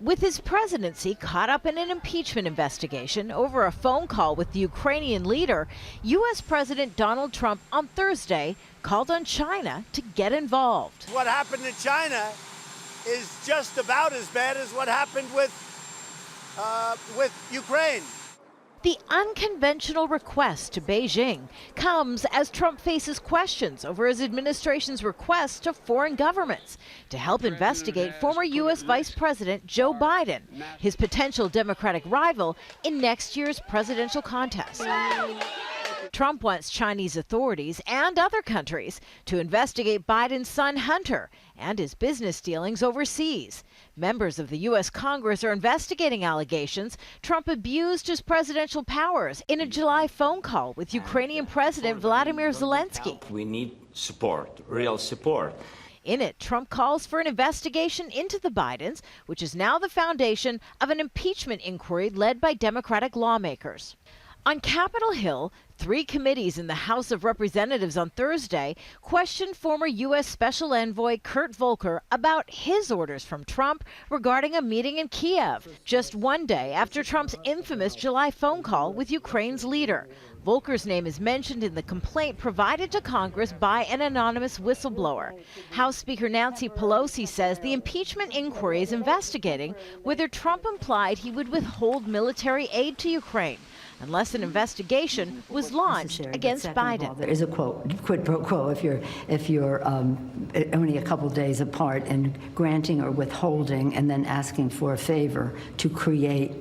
With his presidency caught up in an impeachment investigation over a phone call with the Ukrainian leader, U.S. President Donald Trump on Thursday called on China to get involved. What happened in China is just about as bad as what happened with Ukraine. The unconventional request to Beijing comes as Trump faces questions over his administration's request to foreign governments to help investigate former U.S. Vice President Joe Biden, his potential Democratic rival in next year's presidential contest. Trump wants Chinese authorities and other countries to investigate Biden's son Hunter and his business dealings overseas. Members of the U.S. Congress are investigating allegations Trump abused his presidential powers in a July phone call with Ukrainian President Vladimir Zelensky. We need support, real support. In it, Trump calls for an investigation into the Bidens, which is now the foundation of an impeachment inquiry led by Democratic lawmakers. On Capitol Hill, 3 committees in the House of Representatives on Thursday questioned former U.S. Special Envoy Kurt Volker about his orders from Trump regarding a meeting in Kiev, just one day after Trump's infamous July phone call with Ukraine's leader. Volker's name is mentioned in the complaint provided to Congress by an anonymous whistleblower. House Speaker Nancy Pelosi says the impeachment inquiry is investigating whether Trump implied he would withhold military aid to Ukraine unless an investigation was launched against Biden. There is a quid pro quo if you're only a couple days apart and granting or withholding and then asking for a favor to create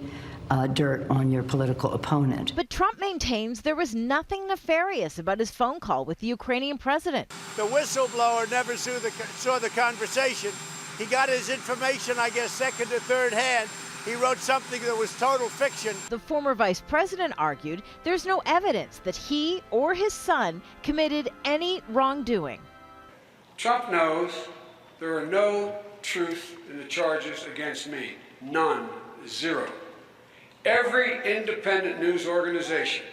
dirt on your political opponent. But Trump maintains there was nothing nefarious about his phone call with the Ukrainian president. The whistleblower never saw the conversation. He got his information, I guess, second or third hand. He wrote something that was total fiction. The former vice president argued there's no evidence that he or his son committed any wrongdoing. Trump knows there are no truth in the charges against me. None. Zero. Every independent news organization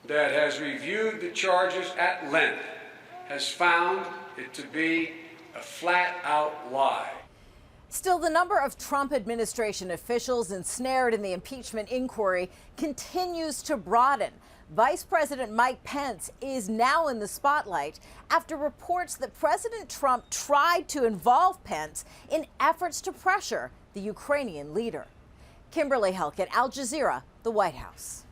that has reviewed the charges at length has found it to be a flat-out lie. Still, the number of Trump administration officials ensnared in the impeachment inquiry continues to broaden. Vice President Mike Pence is now in the spotlight after reports that President Trump tried to involve Pence in efforts to pressure the Ukrainian leader. Kimberly, Halkett, Al Jazeera, the White House.